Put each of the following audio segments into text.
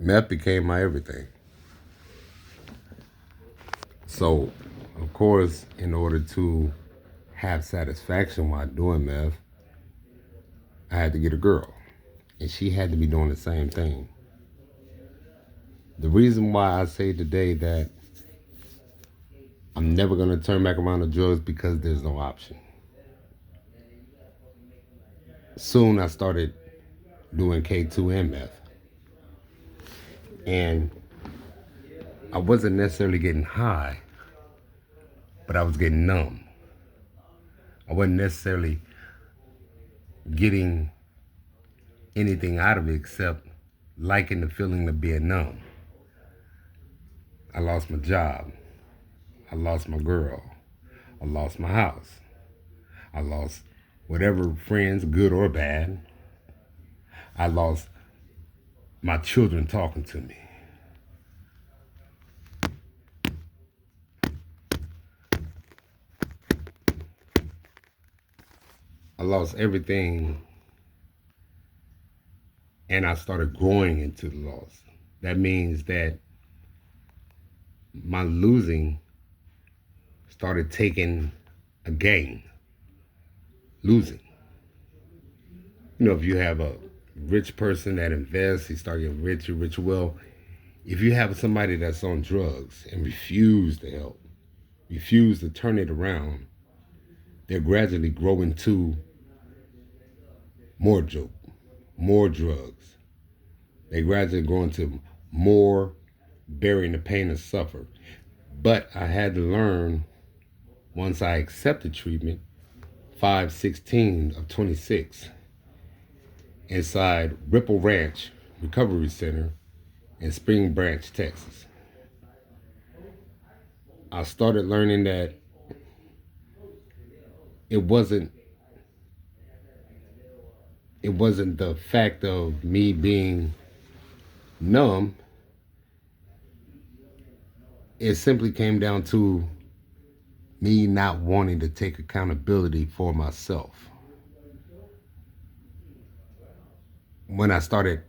Meth became my everything. So, of course, in order to have satisfaction while doing meth, I had to get a girl. And she had to be doing the same thing. The reason why I say today that I'm never going to turn back around to drugs because there's no option. Soon I started doing K2 and meth. And I wasn't necessarily getting high, but I was getting numb. I wasn't necessarily getting anything out of it except liking the feeling of being numb. I lost my job. I lost my girl. I lost my house. I lost whatever friends, good or bad. I lost my children talking to me. I lost everything, and I started growing into the loss. That means that my losing started taking a gain. Losing. You know, if you have a rich person that invests, he start getting richer, richer. Well, if you have somebody that's on drugs and refuse to help, refuse to turn it around, they're gradually growing to more dope, more drugs. They gradually grow into more bearing the pain and suffer. But I had to learn once I accepted treatment, 5/16 of 26, inside Ripple Ranch Recovery Center in Spring Branch, Texas. I started learning that it wasn't it wasn't the fact of me being numb. It simply came down to me not wanting to take accountability for myself. When I started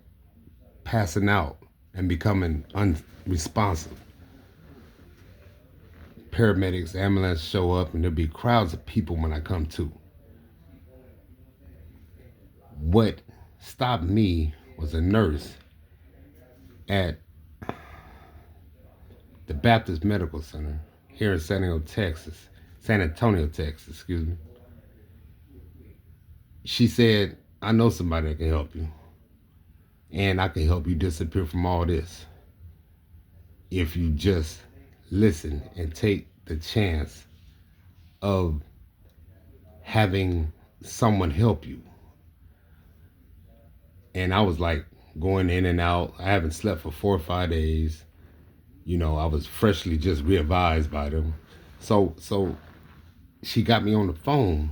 passing out and becoming unresponsive, paramedics, ambulance show up, and there'd be crowds of people when I come to. What stopped me was a nurse at the Baptist Medical Center here in San Antonio, Texas, excuse me. She said, I know somebody that can help you, and I can help you disappear from all this if you just listen and take the chance of having someone help you. And I was like going in and out. I haven't slept for 4 or 5 days. You know, I was freshly just re-advised by them. So she got me on the phone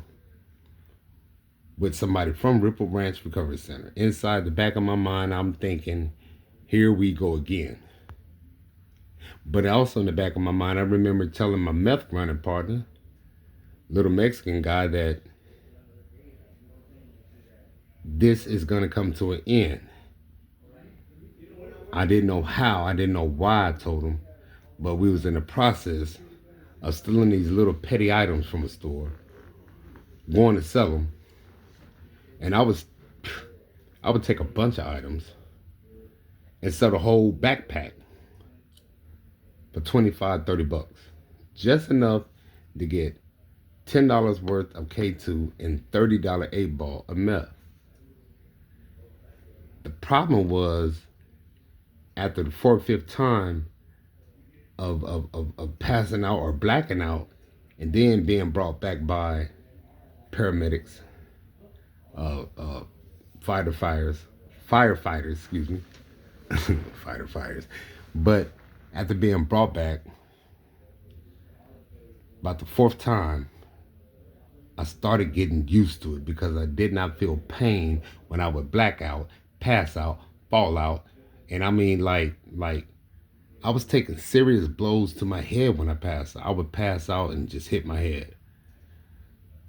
with somebody from Ripple Ranch Recovery Center. Inside the back of my mind, I'm thinking, here we go again. But also in the back of my mind, I remember telling my meth running partner, little Mexican guy, that this is going to come to an end. I didn't know how, I didn't know why I told him, but we was in the process of stealing these little petty items from a store, going to sell them, and I would take a bunch of items and sell the whole backpack for 25, 30 bucks. Just enough to get $10 worth of K2 and $30 8-ball of meth. The problem was, after the fourth, fifth time of passing out or blacking out, and then being brought back by paramedics, uh, uh, firefighters, excuse me, firefighters. But after being brought back, about the fourth time, I started getting used to it because I did not feel pain when I would black out, pass out, fall out. And I mean, like I was taking serious blows to my head when I passed out. I would pass out and just hit my head.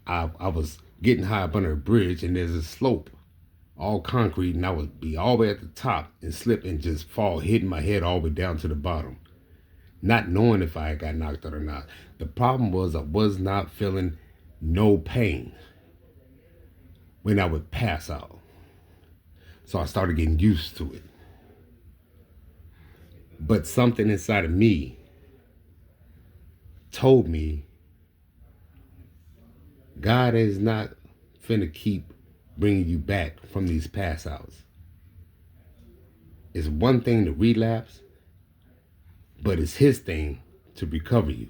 I was getting high up under a bridge, and there's a slope. all concrete, and I would be all the way at the top and slip and just fall, hitting my head all the way down to the bottom, not knowing if I got knocked out or not. The problem was I was not feeling no pain when I would pass out. So I started getting used to it. But something inside of me told me God is not finna keep bringing you back from these pass outs. It's one thing to relapse, but it's his thing to recover you.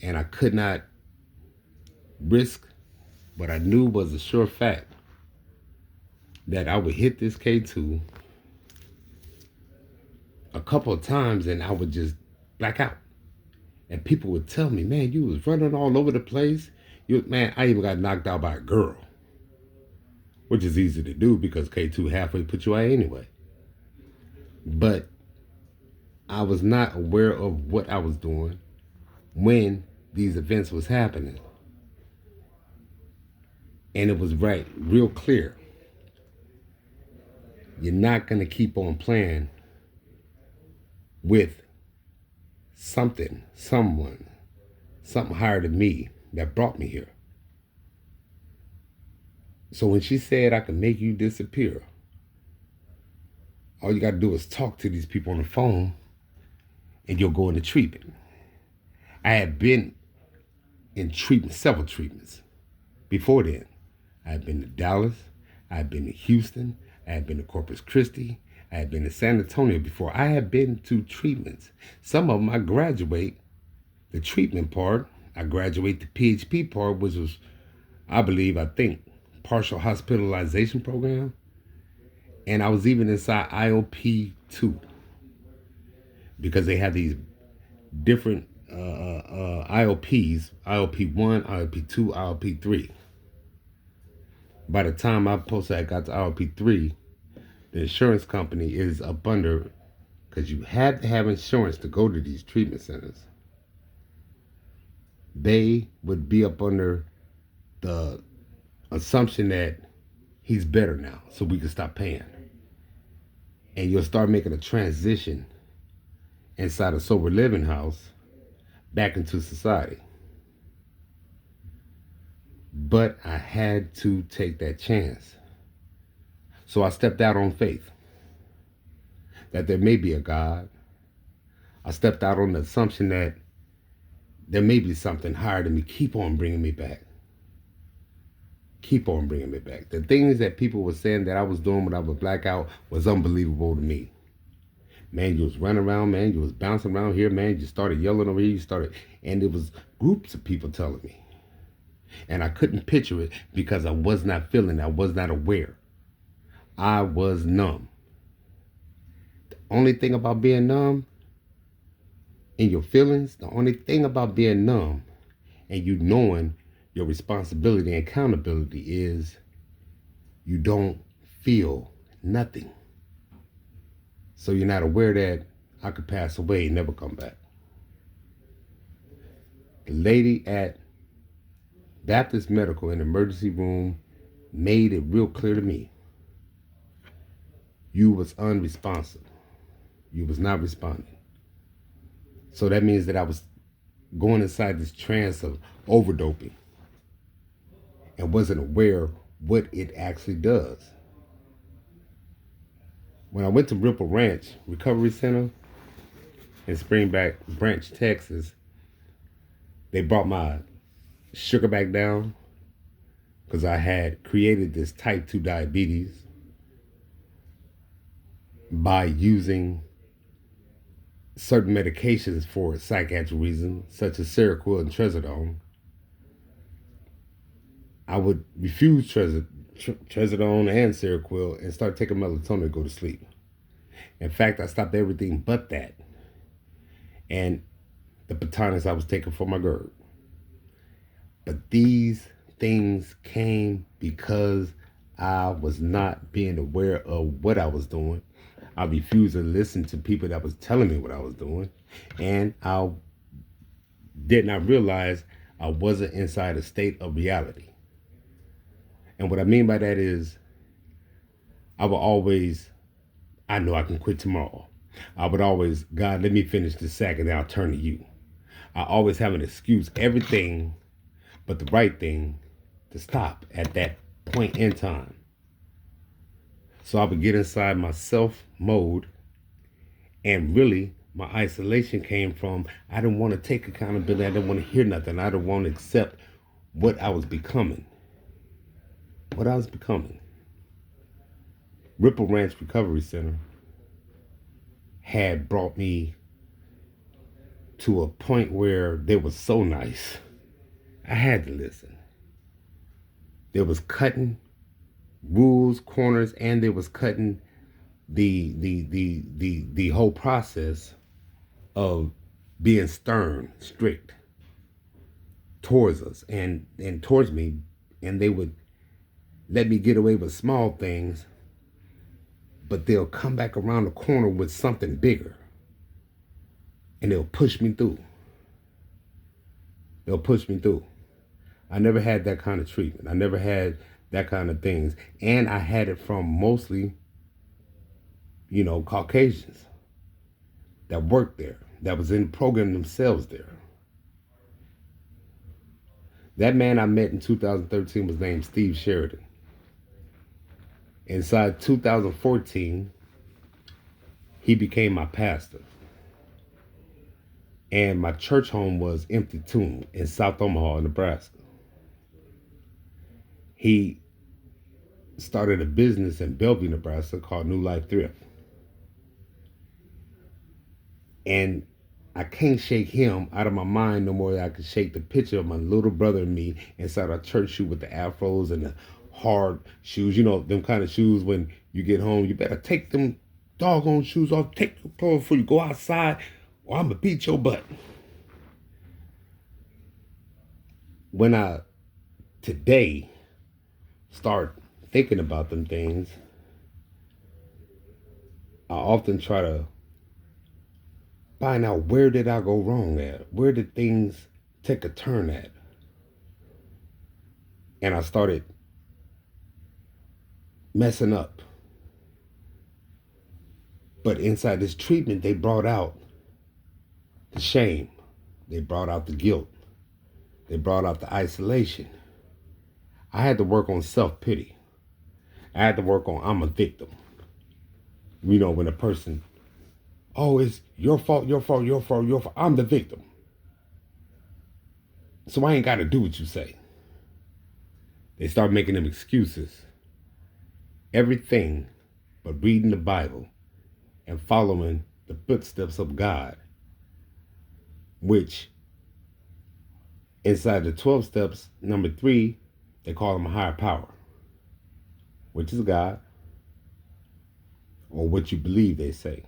And I could not risk what I knew was a sure fact that I would hit this K2 a couple of times and I would just black out. And people would tell me, man, you was running all over the place. Man, I even got knocked out by a girl, which is easy to do because K2 halfway put you out anyway. But I was not aware of what I was doing when these events was happening. And it was real clear. You're not going to keep on playing with something higher than me that brought me here. So when she said I could make you disappear, all you got to do is talk to these people on the phone and you'll go into treatment. I had been in treatment, several treatments before then. I had been to Dallas, I had been to Houston, I had been to Corpus Christi, I had been to San Antonio before. I had been to treatments. Some of them I graduate the treatment part. I graduate the PHP part, which was, I think, partial hospitalization program. And I was even inside IOP 2 because they have these different IOPs, IOP 1, IOP 2, IOP 3. By the time I got to IOP 3, the insurance company is up under, because you had to have insurance to go to these treatment centers. They would be up under the assumption that he's better now, so we can stop paying. And you'll start making a transition inside a sober living house back into society. But I had to take that chance. So I stepped out on faith that there may be a God. I stepped out on the assumption that there may be something higher than me. Keep on bringing me back. Keep on bringing me back. The things that people were saying that I was doing when I was blackout was unbelievable to me. Man, you was running around, man. You was bouncing around here, man. You started yelling over here. And it was groups of people telling me. And I couldn't picture it because I was not feeling, I was not aware. I was numb. The only thing about being numb in your feelings, the only thing about being numb and you knowing your responsibility and accountability is you don't feel nothing. So you're not aware that I could pass away and never come back. The lady at Baptist Medical in the emergency room made it real clear to me. You was unresponsive. You was not responding. So that means that I was going inside this trance of overdoping and wasn't aware what it actually does. When I went to Ripple Ranch Recovery Center in Springback Branch, Texas, they brought my sugar back down because I had created this type 2 diabetes by using certain medications for psychiatric reasons, such as Seroquel and Trazodone. I would refuse Trazodone and Seroquel and start taking melatonin to go to sleep. In fact, I stopped everything but that. And the Botanix I was taking for my GERD. But these things came because I was not being aware of what I was doing. I refused to listen to people that was telling me what I was doing. And I did not realize I wasn't inside a state of reality. And what I mean by that is I would always, I know I can quit tomorrow. I would always, God, let me finish this sack and then I'll turn to you. I always have an excuse, everything but the right thing, to stop at that point in time. So I would get inside my self mode, and really my isolation came from I didn't want to take accountability. I didn't want to hear nothing. I didn't want to accept what I was becoming. What I was becoming. Ripple Ranch Recovery Center had brought me to a point where they were so nice. I had to listen. They was cutting rules, corners, and they was cutting the whole process of being stern, strict towards us and towards me, and they would let me get away with small things, but they'll come back around the corner with something bigger, and they'll push me through. They'll push me through. I never had that kind of treatment. I never had that kind of things, and I had it from mostly, Caucasians that worked there, that was in the program themselves there. That man I met in 2013 was named Steve Sheridan. Inside 2014, he became my pastor. And my church home was Empty Tomb in South Omaha, Nebraska. He started a business in Bellevue, Nebraska called New Life Thrift. And I can't shake him out of my mind no more than I can shake the picture of my little brother and me inside our church shoe with the afros and the hard shoes. Them kind of shoes when you get home, you better take them doggone shoes off, take your clothes before you go outside, or I'm going to beat your butt. When I, today, start thinking about them things, I often try to find out where did I go wrong at? Where did things take a turn at? And I started messing up. But inside this treatment, they brought out the shame. They brought out the guilt. They brought out the isolation. I had to work on self-pity. I had to work on I'm a victim. When a person, oh, it's your fault, your fault, your fault, your fault. I'm the victim. So I ain't got to do what you say. They start making them excuses. Everything but reading the Bible and following the footsteps of God, which inside the 12 steps, number 3, they call them a higher power, which is God, or what you believe, they say.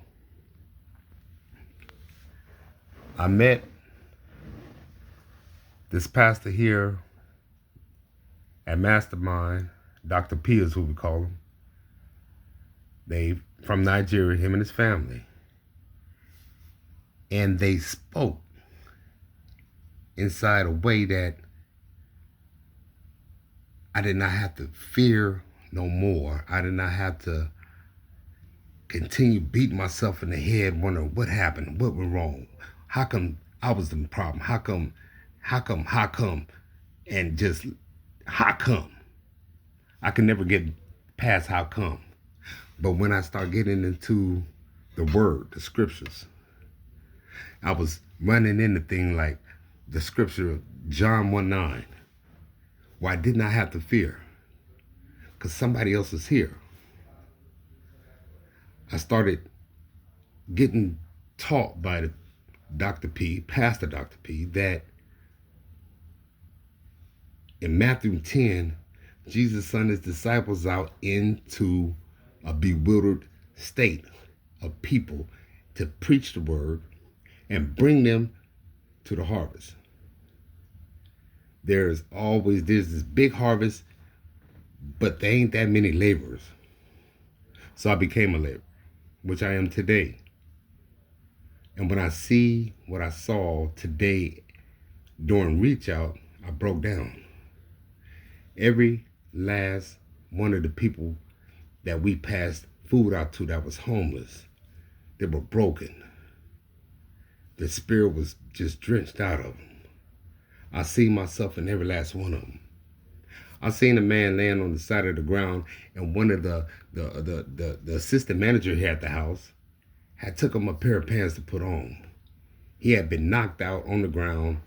I met this pastor here at Mastermind, Dr. P is who we call him. They from Nigeria, him and his family. And they spoke inside a way that I did not have to fear no more. I did not have to continue beating myself in the head, wondering what happened, what went wrong, how come I was the problem, how come, and just how come. I could never get past how come. But when I start getting into the word, the scriptures, I was running into things like the scripture John 1:9, where I did not have to fear because somebody else is here. I started getting taught by the Dr. P, Pastor Dr. P, that in Matthew 10, Jesus sent his disciples out into a bewildered state of people to preach the word and bring them to the harvest. There's this big harvest, but there ain't that many laborers. So I became a laborer, which I am today. And when I see what I saw today during reach out, I broke down. Every last one of the people that we passed food out to that was homeless. They were broken. The spirit was just drenched out of them. I see myself in every last one of them. I seen a man laying on the side of the ground, and one of the assistant manager here at the house had took him a pair of pants to put on. He had been knocked out on the ground,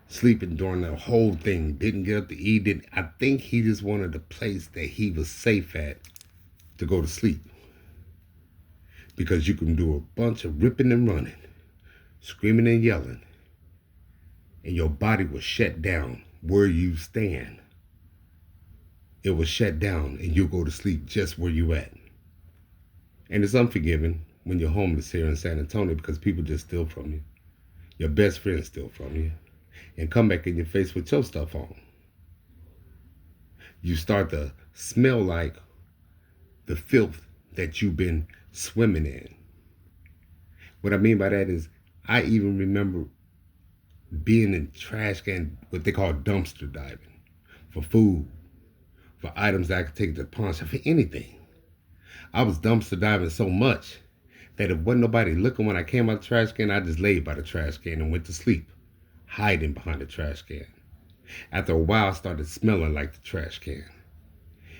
sleeping during the whole thing. Didn't get up to eat. Didn't. I think he just wanted a place that he was safe at to go to sleep, because you can do a bunch of ripping and running, screaming and yelling, and your body was shut down where you stand. It was shut down, and you'll go to sleep just where you at. And it's unforgiving when you're homeless here in San Antonio, because people just steal from you. Your best friends steal from you and come back in your face with your stuff on. You start to smell like the filth that you've been swimming in. What I mean by that is, I even remember being in trash can, what they call dumpster diving, for food, for items that I could take to the pawn shop, for anything. I was dumpster diving so much that if wasn't nobody looking when I came out the trash can, I just laid by the trash can and went to sleep, hiding behind the trash can. After a while, I started smelling like the trash can.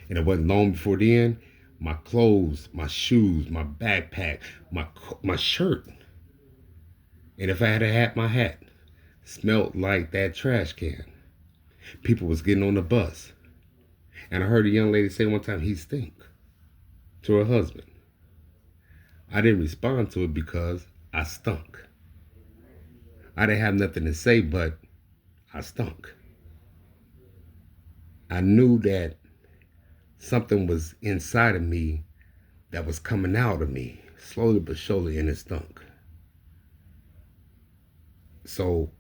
And it wasn't long before then, my clothes, my shoes, my backpack, my shirt, and if I had a hat, my hat smelled like that trash can. People was getting on the bus. And I heard a young lady say one time, "He stink," to her husband. I didn't respond to it because I stunk. I didn't have nothing to say, but I stunk. I knew that something was inside of me that was coming out of me, slowly but surely, and it stunk. So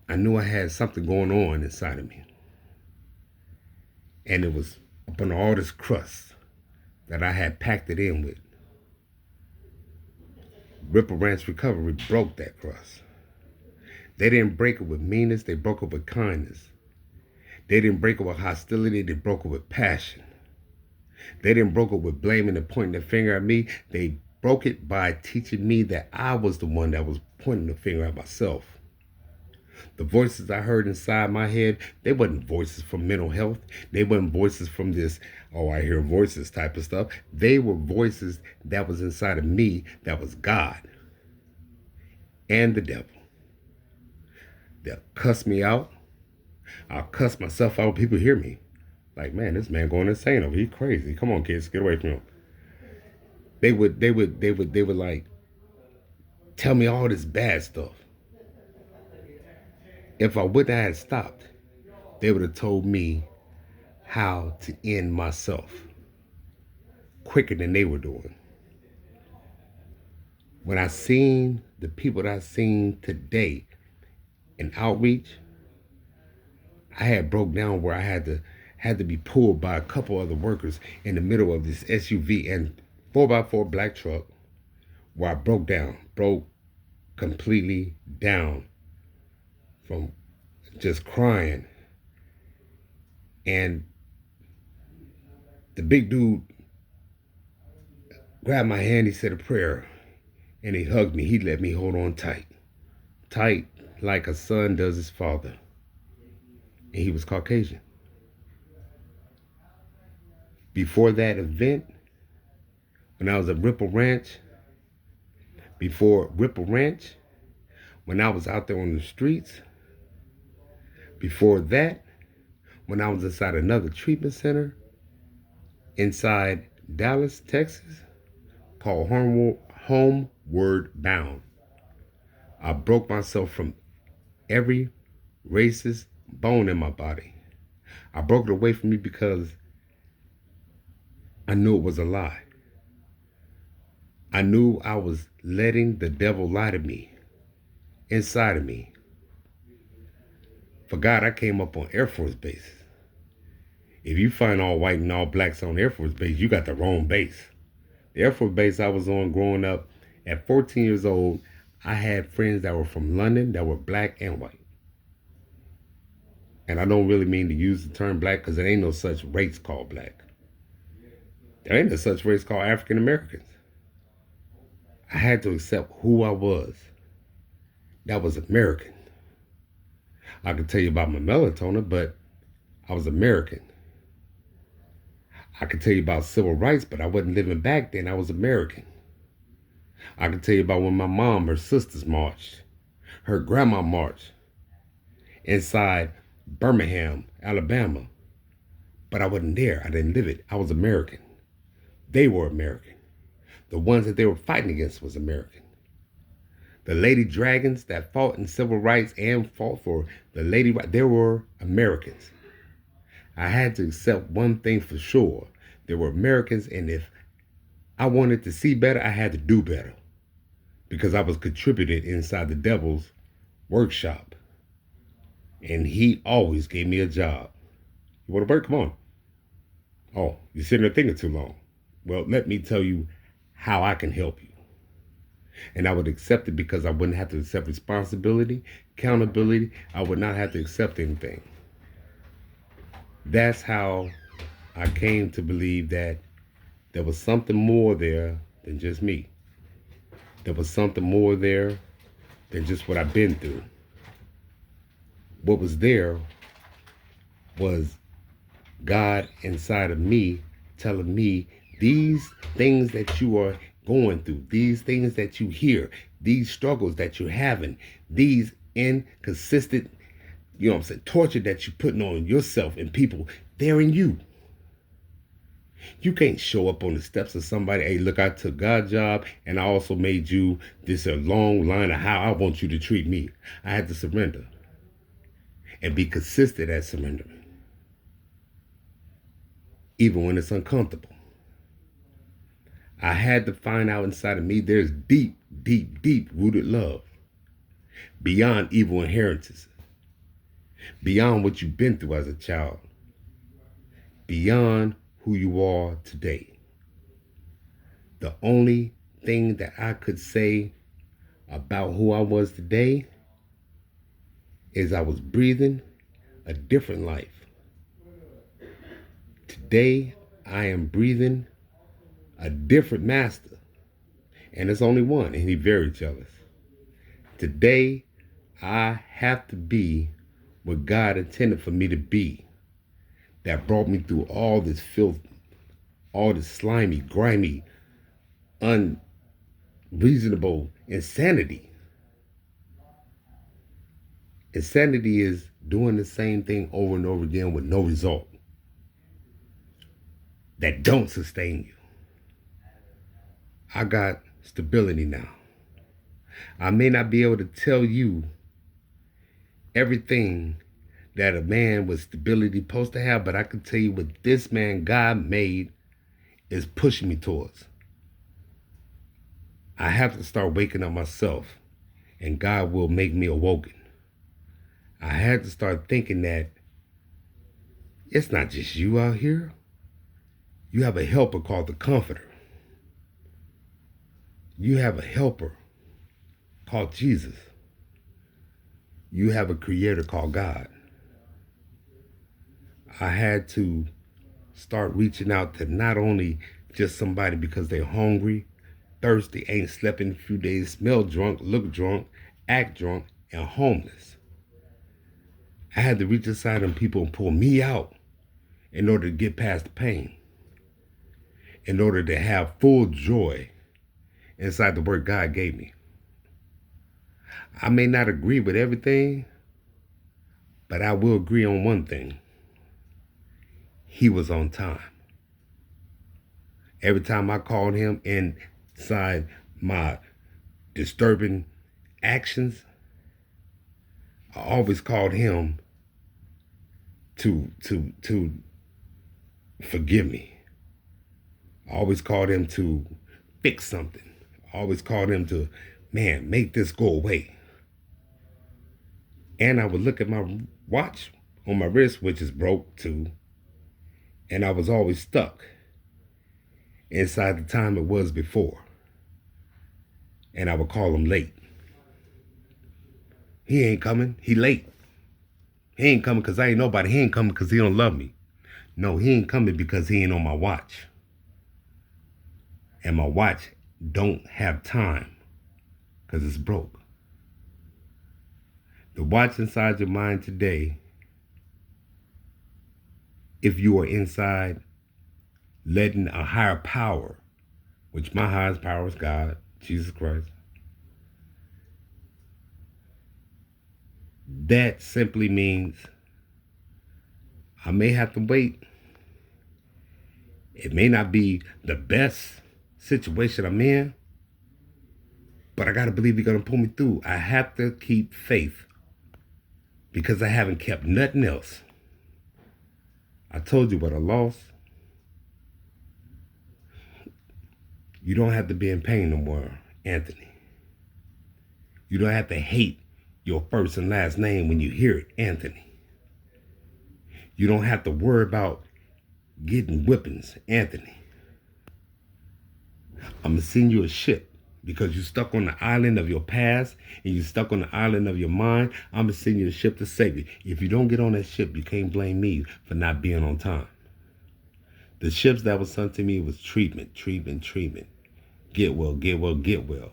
I knew I had something going on inside of me. And it was up on all this crust that I had packed it in with. Ripple Ranch Recovery broke that crust. They didn't break it with meanness, they broke it with kindness. They didn't break it with hostility, they broke it with passion. They didn't break it with blaming and pointing the finger at me. They broke it by teaching me that I was the one that was pointing the finger at myself. The voices I heard inside my head, they wasn't voices from mental health. They wasn't voices from this, oh, I hear voices type of stuff. They were voices that was inside of me that was God and the devil. They'll cuss me out. I'll cuss myself out. People hear me. Like, man, this man going insane over here. He's crazy. Come on, kids, get away from him. They would like tell me all this bad stuff. If I wouldn't have stopped, they would have told me how to end myself quicker than they were doing. When I seen the people that I seen today in outreach, I had broke down where I had to be pulled by a couple other workers in the middle of this SUV and 4x4 black truck, where I broke completely down from just crying. And the big dude grabbed my hand, he said a prayer, and he hugged me. He let me hold on tight, tight like a son does his father. And he was Caucasian. Before that event, when I was at Ripple Ranch, when I was out there on the streets, before that, when I was inside another treatment center inside Dallas, Texas, called Homeward Bound. I broke myself from every racist bone in my body. I broke it away from me because I knew it was a lie. I knew I was letting the devil lie to me, inside of me. For God, I came up on Air Force bases. If you find all white and all blacks on Air Force base, you got the wrong base. The Air Force base I was on growing up, at 14 years old, I had friends that were from London that were black and white. And I don't really mean to use the term black because there ain't no such race called black. There ain't no such race called African Americans. I had to accept who I was. That was American. I could tell you about my melatonin, but I was American. I could tell you about civil rights, but I wasn't living back then. I was American. I could tell you about when my mom, her sisters marched, her grandma marched inside Birmingham, Alabama. But I wasn't there. I didn't live it. I was American. They were American. The ones that they were fighting against was American. The lady dragons that fought in civil rights and fought for the lady right, they were Americans. I had to accept one thing for sure. They were Americans, and if I wanted to see better, I had to do better because I was contributed inside the devil's workshop. And he always gave me a job. You want to work? Come on. Oh, you're sitting there thinking too long. Well, let me tell you how I can help you. And I would accept it because I wouldn't have to accept responsibility, accountability. I would not have to accept anything. That's how I came to believe that there was something more there than just me. There was something more there than just what I've been through. What was there was God inside of me telling me these things that you are going through, these things that you hear, these struggles that you're having, these inconsistent, torture that you're putting on yourself and people, they're in you. You can't show up on the steps of somebody, hey, look, I took God's job and I also made you this a long line of how I want you to treat me. I had to surrender and be consistent at surrendering, even when it's uncomfortable. I had to find out inside of me there's deep, deep, deep rooted love beyond evil inheritances, beyond what you've been through as a child, beyond who you are today. The only thing that I could say about who I was today is I was breathing a different life. Today, I am breathing a different master. And it's only one, and he's very jealous. Today, I have to be what God intended for me to be. That brought me through all this filth, all this slimy, grimy, unreasonable insanity. Insanity is doing the same thing over and over again with no result. That don't sustain you. I got stability now. I may not be able to tell you everything that a man with stability is supposed to have, but I can tell you what this man God made is pushing me towards. I have to start waking up myself, and God will make me awoken. I had to start thinking that it's not just you out here. You have a helper called the Comforter. You have a helper called Jesus. You have a creator called God. I had to start reaching out to not only just somebody because they're hungry, thirsty, ain't slept in a few days, smell drunk, look drunk, act drunk, and homeless. I had to reach inside them people and pull me out in order to get past the pain, in order to have full joy inside the work God gave me. I may not agree with everything, but I will agree on one thing. He was on time. Every time I called him inside my disturbing actions, I always called him to forgive me. I always called him to fix something. I always called him to, man, make this go away. And I would look at my watch on my wrist, which is broke too, and I was always stuck inside the time it was before. And I would call him late. He ain't coming. He late. He ain't coming because I ain't nobody. He ain't coming because he don't love me. No, he ain't coming because he ain't on my watch. And my watch don't have time because it's broke. The watch inside your mind today, if you are inside letting a higher power, which my highest power is God, Jesus Christ, that simply means I may have to wait. It may not be the best situation I'm in, but I got to believe you're going to pull me through. I have to keep faith because I haven't kept nothing else. I told you what I lost. You don't have to be in pain no more, Anthony. You don't have to hate your first and last name when you hear it, Anthony. You don't have to worry about getting whippings, Anthony. I'm going to send you a ship because you're stuck on the island of your past and you're stuck on the island of your mind. I'm going to send you a ship to save you. If you don't get on that ship, you can't blame me for not being on time. The ships that was sent to me was treatment. Get well, get well, get well.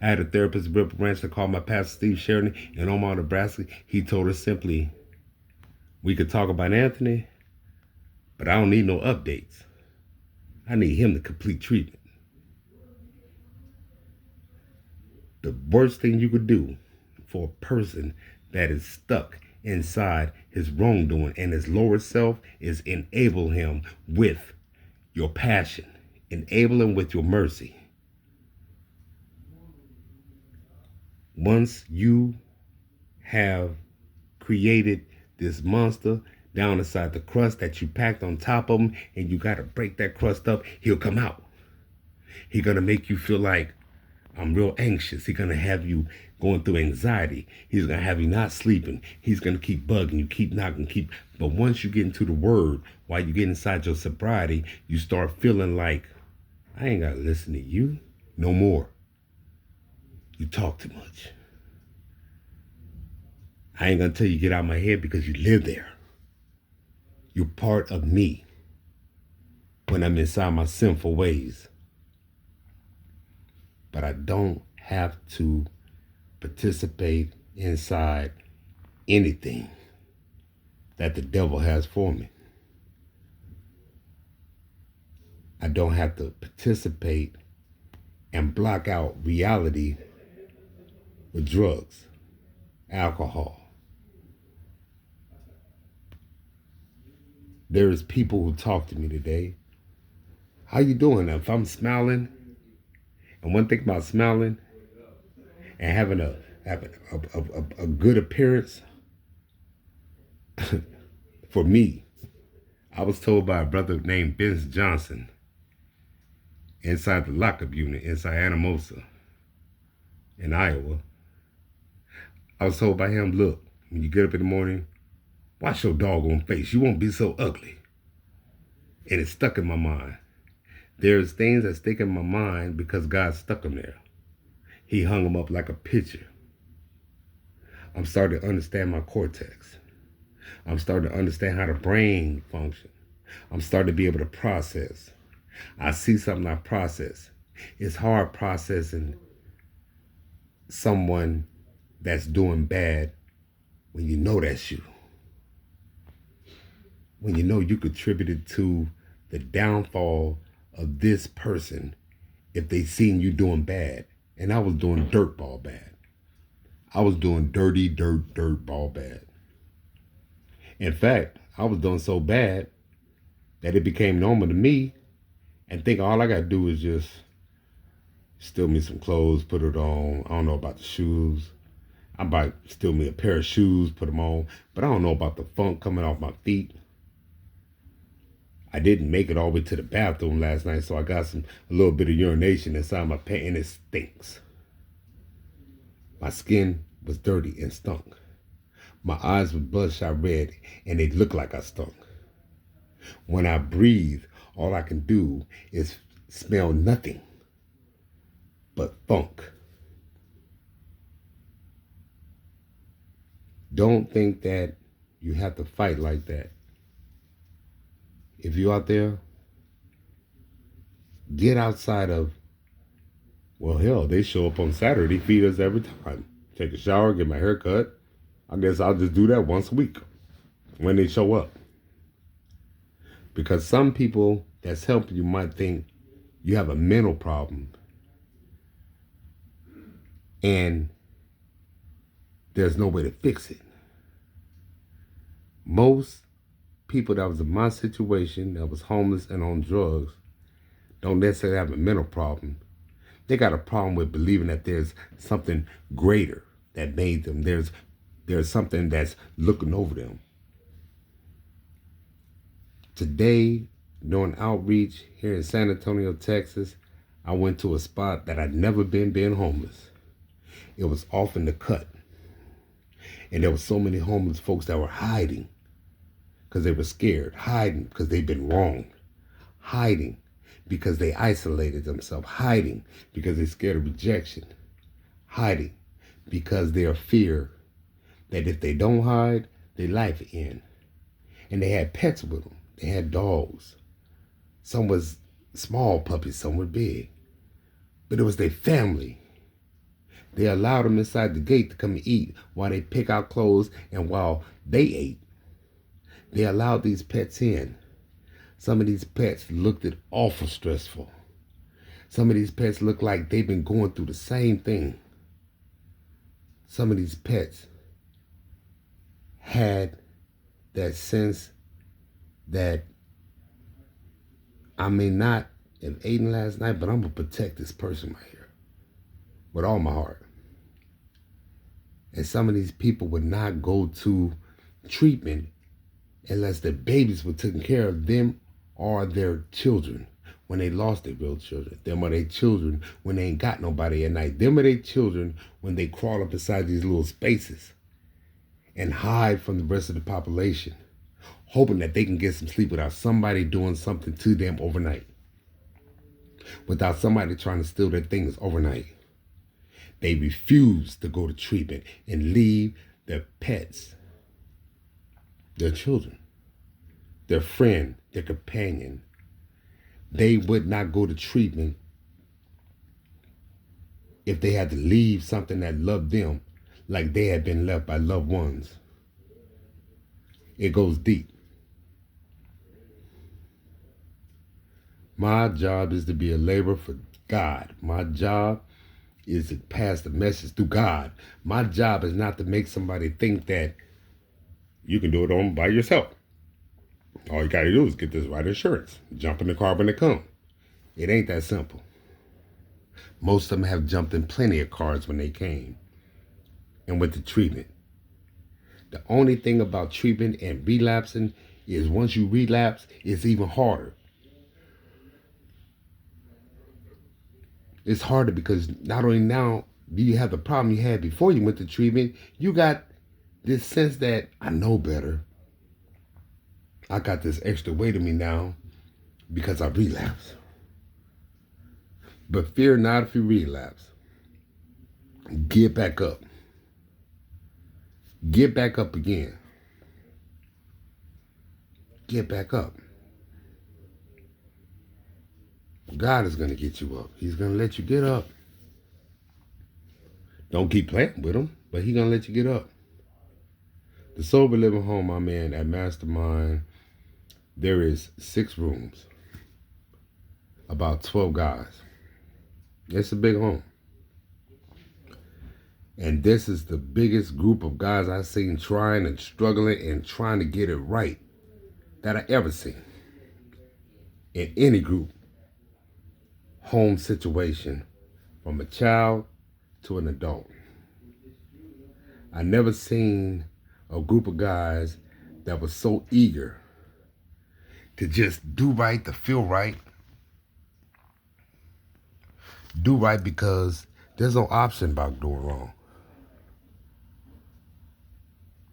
I had a therapist in Ripple Ranch that called my pastor, Steve Sheridan, in Omaha, Nebraska. He told us simply, we could talk about Anthony, but I don't need no updates. I need him to complete treatment. The worst thing you could do for a person that is stuck inside his wrongdoing and his lower self is enable him with your passion. Enable him with your mercy. Once you have created this monster down inside the crust that you packed on top of him and you got to break that crust up, he'll come out. He's going to make you feel like I'm real anxious. He's going to have you going through anxiety. He's going to have you not sleeping. He's going to keep bugging you, keep knocking. But once you get into the word, while you get inside your sobriety, you start feeling like, I ain't got to listen to you no more. You talk too much. I ain't going to tell you get out of my head because you live there. You're part of me when I'm inside my sinful ways. But I don't have to participate inside anything that the devil has for me. I don't have to participate and block out reality with drugs, alcohol. There's people who talk to me today. How you doing? If I'm smiling, and one thing about smiling and having a good appearance, for me, I was told by a brother named Vince Johnson inside the lockup unit inside Anamosa in Iowa. I was told by him, look, when you get up in the morning, wash your doggone face. You won't be so ugly. And it stuck in my mind. There's things that stick in my mind because God stuck them there. He hung them up like a picture. I'm starting to understand my cortex. I'm starting to understand how the brain functions. I'm starting to be able to process. I see something I process. It's hard processing someone that's doing bad when you know that's you. When you know you contributed to the downfall of this person if they seen you doing bad. And I was doing dirtball bad. I was doing dirty, dirtball bad. In fact, I was doing so bad that it became normal to me and think all I got to do is just steal me some clothes, put it on. I don't know about the shoes. I might steal me a pair of shoes, put them on, but I don't know about the funk coming off my feet. I didn't make it all the way to the bathroom last night, so I got a little bit of urination inside my pants, and it stinks. My skin was dirty and stunk. My eyes were bloodshot red, and they looked like I stunk. When I breathe, all I can do is smell nothing but funk. Don't think that You have to fight like that. If you're out there, get outside of, well, hell, they show up on Saturday, feed us every time. Take a shower, get my hair cut. I guess I'll just do that once a week when they show up. Because some people that's helping you might think you have a mental problem and there's no way to fix it. Most people that was in my situation, that was homeless and on drugs, don't necessarily have a mental problem. They got a problem with believing that there's something greater that made them. There's something that's looking over them. Today, doing outreach here in San Antonio, Texas, I went to a spot that I'd never been being homeless. It was off in the cut. And there were so many homeless folks that were hiding because they were scared, hiding because they've been wronged, hiding because they isolated themselves, hiding because they're scared of rejection, hiding because they are fear that if they don't hide, their life end. And they had pets with them. They had dogs. Some was small puppies, some were big. But it was their family. They allowed them inside the gate to come and eat while they pick out clothes and while they ate. They allowed these pets in. Some of these pets looked it awful stressful. Some of these pets look like they've been going through the same thing. Some of these pets had that sense that I may not have eaten last night, but I'm going to protect this person right here with all my heart. And some of these people would not go to treatment unless their babies were taken care of, them or their children when they lost their real children. Them or their children when they ain't got nobody at night. Them or their children when they crawl up inside these little spaces and hide from the rest of the population, hoping that they can get some sleep without somebody doing something to them overnight. Without somebody trying to steal their things overnight. They refuse to go to treatment and leave their pets, their children, their friend, their companion. They would not go to treatment if they had to leave something that loved them like they had been left by loved ones. It goes deep. My job is to be a laborer for God. My job is to pass the message through God. My job is not to make somebody think that you can do it on by yourself. All you got to do is get this right insurance. Jump in the car when they come. It ain't that simple. Most of them have jumped in plenty of cars when they came and went to treatment. The only thing about treatment and relapsing is once you relapse, it's even harder. It's harder because not only now do you have the problem you had before you went to treatment, you got this sense that I know better. I got this extra weight in me now because I relapsed. But fear not if you relapse. Get back up. Get back up again. Get back up. God is going to get you up. He's going to let you get up. Don't keep playing with him, but he's going to let you get up. The Sober Living Home I'm in at Mastermind, there is 6 rooms, about 12 guys. It's a big home. And this is the biggest group of guys I've seen trying and struggling and trying to get it right that I ever seen in any group home situation, from a child to an adult. I never seen a group of guys that was so eager to just do right, to feel right. Do right because there's no option about doing wrong.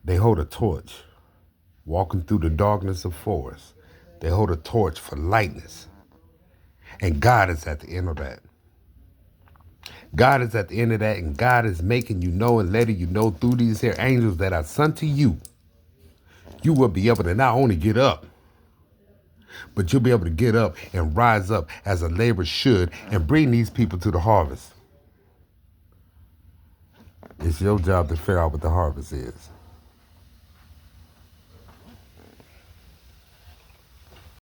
They hold a torch, walking through the darkness of forest. They hold a torch for lightness. And God is at the end of that. God is at the end of that, and God is making you know and letting you know through these here angels that are sent to you you will be able to not only get up, but you'll be able to get up and rise up as a laborer should and bring these people to the harvest. It's your job to figure out what the harvest is.